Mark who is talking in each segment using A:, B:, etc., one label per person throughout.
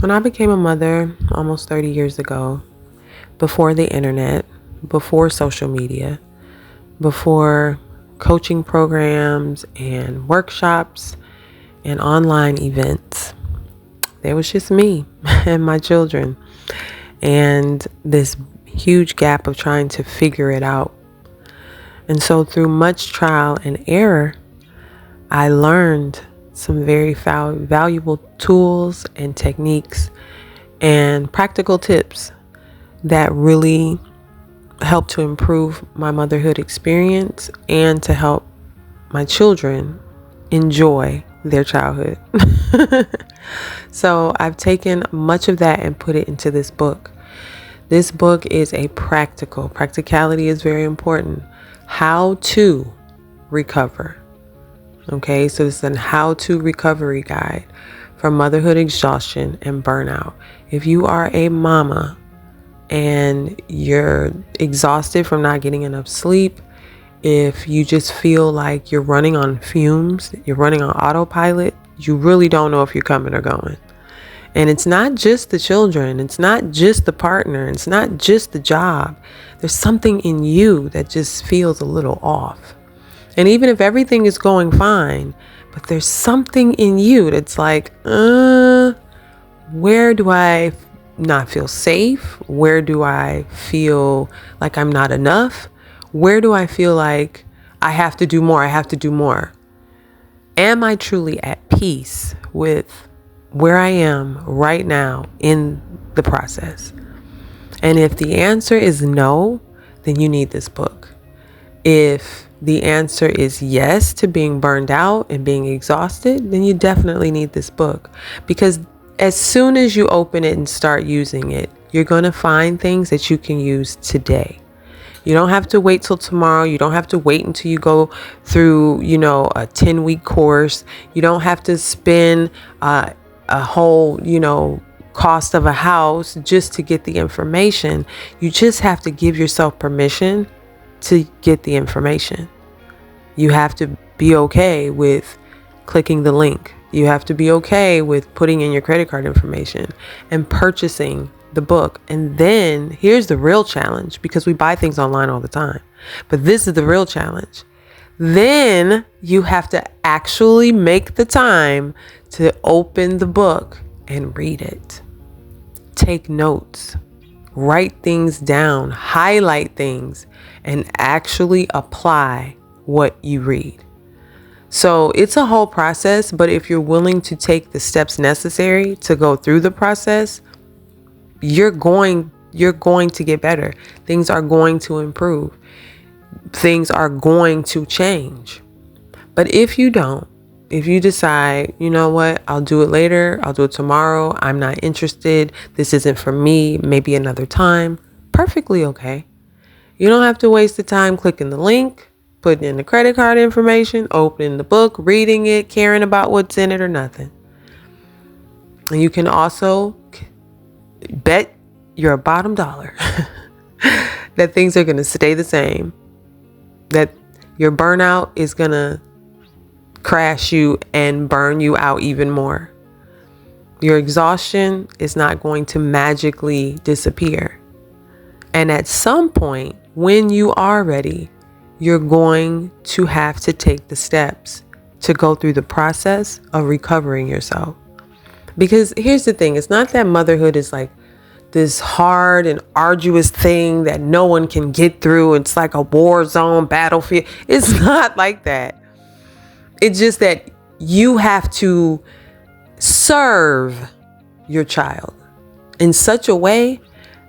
A: When I became a mother almost 30 years ago, before the internet, before social media, before coaching programs and workshops and online events, there was just me and my children, and this huge gap of trying to figure it out. And so through much trial and error, I learned some very valuable tools and techniques and practical tips that really helped to improve my motherhood experience and to help my children enjoy their childhood. So I've taken much of that and put it into this book. This book is a practicality is very important. How to recover. Okay, so this is a how-to recovery guide for motherhood exhaustion and burnout. If you are a mama and you're exhausted from not getting enough sleep, if you just feel like you're running on fumes, you're running on autopilot, you really don't know if you're coming or going. And it's not just the children, it's not just the partner, it's not just the job. There's something in you that just feels a little off. And even if everything is going fine, but there's something in you that's like, where do I not feel safe? Where do I feel like I'm not enough? Where do I feel like I have to do more? I have to do more. Am I truly at peace with where I am right now in the process? And if the answer is no, then you need this book. If the answer is yes to being burned out and being exhausted, then you definitely need this book. Because as soon as you open it and start using it, you're going to find things that you can use today. You don't have to wait till tomorrow. You don't have to wait until you go through, a 10-week course. You don't have to spend a whole, cost of a house just to get the information. You just have to give yourself permission to get the information. You have to be okay with clicking the link. You have to be okay with putting in your credit card information and purchasing the book. And then here's the real challenge, because we buy things online all the time, but this is the real challenge. Then you have to actually make the time to open the book and read it. Take notes, write things down, highlight things, and actually apply what you read. So it's a whole process, but if you're willing to take the steps necessary to go through the process, you're going to get better. Things are going to improve. Things are going to change. But if you don't, if you decide, you know what, I'll do it later, I'll do it tomorrow, I'm not interested, this isn't for me, maybe another time, perfectly okay. You don't have to waste the time clicking the link, putting in the credit card information, opening the book, reading it, caring about what's in it or nothing. And you can also bet your bottom dollar that things are going to stay the same, that your burnout is going to crash you and burn you out even more. Your exhaustion is not going to magically disappear. And at some point, when you are ready, you're going to have to take the steps to go through the process of recovering yourself. Because here's the thing, it's not that motherhood is like this hard and arduous thing that no one can get through. It's like a war zone, battlefield. It's not like that. It's just that you have to serve your child in such a way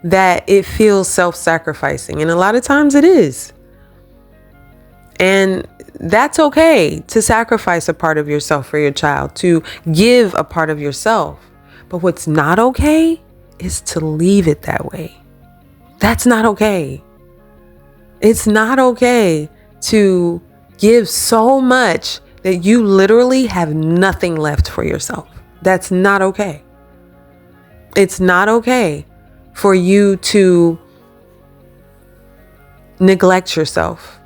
A: that it feels self-sacrificing. And a lot of times it is. And that's okay to sacrifice a part of yourself for your child, to give a part of yourself. But what's not okay is to leave it that way. That's not okay. It's not okay to give so much that you literally have nothing left for yourself. That's not okay. It's not okay for you to neglect yourself,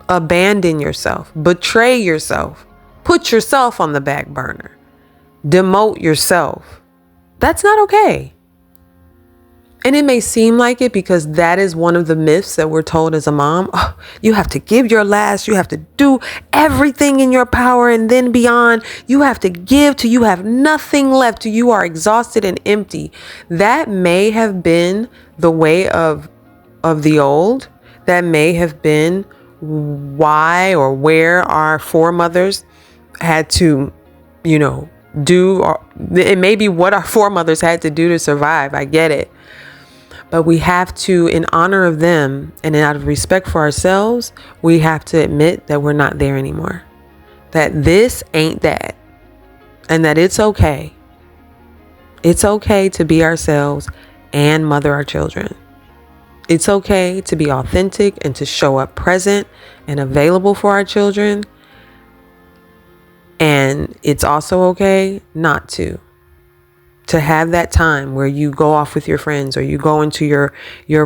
A: abandon yourself, betray yourself, put yourself on the back burner, demote yourself. That's not okay. And it may seem like it because that is one of the myths that we're told as a mom. Oh, you have to give your last. You have to do everything in your power and then beyond. You have to give till you have nothing left, till you are exhausted and empty. That may have been the way of the old. That may have been why or where our foremothers had to, do, or it may be what our foremothers had to do to survive. I get it. But we have to, in honor of them and out of respect for ourselves, we have to admit that we're not there anymore. That this ain't that. And that it's okay. It's okay to be ourselves and mother our children. It's okay to be authentic and to show up present and available for our children. And it's also okay not to have that time where you go off with your friends, or you go into your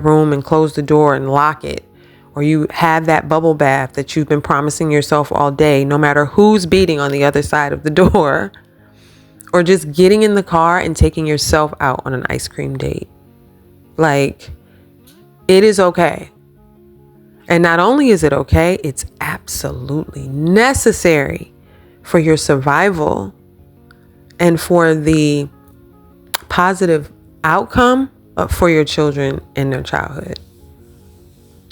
A: room and close the door and lock it, or you have that bubble bath that you've been promising yourself all day, no matter who's beating on the other side of the door, or just getting in the car and taking yourself out on an ice cream date. Like, it is okay. And not only is it okay, it's absolutely necessary for your survival and for the positive outcome for your children in their childhood.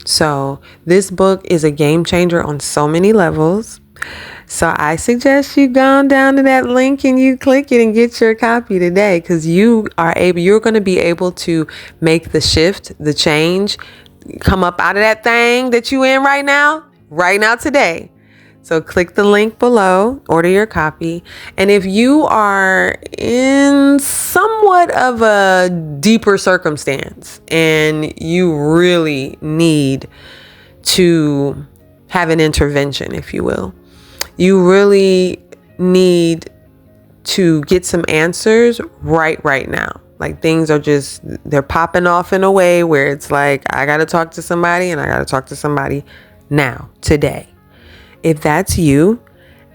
A: So this book is a game changer on so many levels. So I suggest you go down to that link and you click it and get your copy today, because you're going to be able to make the shift, the change, come up out of that thing that you in right now today. So click the link below, order your copy. And if you are in somewhat of a deeper circumstance and you really need to have an intervention, if you will, you really need to get some answers right now. Like, things are they're popping off in a way where it's like, I got to talk to somebody, and I got to talk to somebody now, today. If that's you,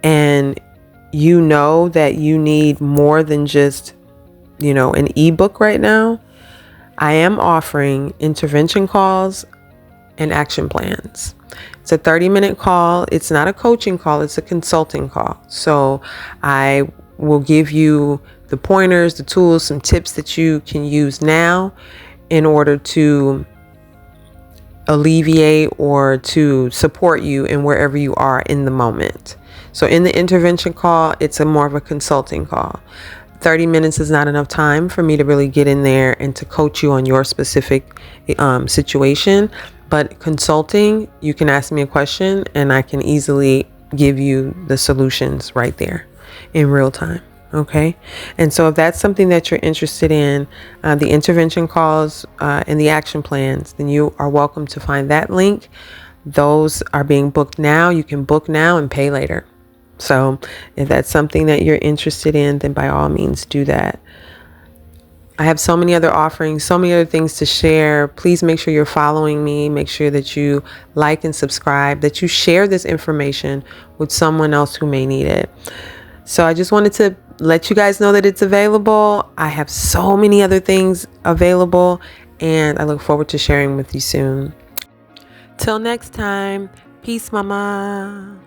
A: and you know that you need more than just, an ebook right now, I am offering intervention calls and action plans. It's a 30-minute call. It's not a coaching call. It's a consulting call. So I will give you the pointers, the tools, some tips that you can use now in order to alleviate or to support you in wherever you are in the moment. So in the intervention call, it's more of a consulting call. 30 minutes is not enough time for me to really get in there and to coach you on your specific situation. But consulting, you can ask me a question and I can easily give you the solutions right there in real time. Okay. And so if that's something that you're interested in, the intervention calls and the action plans, then you are welcome to find that link. Those are being booked now. You can book now and pay later. So if that's something that you're interested in, then by all means do that. I have so many other offerings, so many other things to share. Please make sure you're following me. Make sure that you like and subscribe, that you share this information with someone else who may need it. So I just wanted to let you guys know that it's available. I have so many other things available, and I look forward to sharing with you soon. Till next time, peace, mama.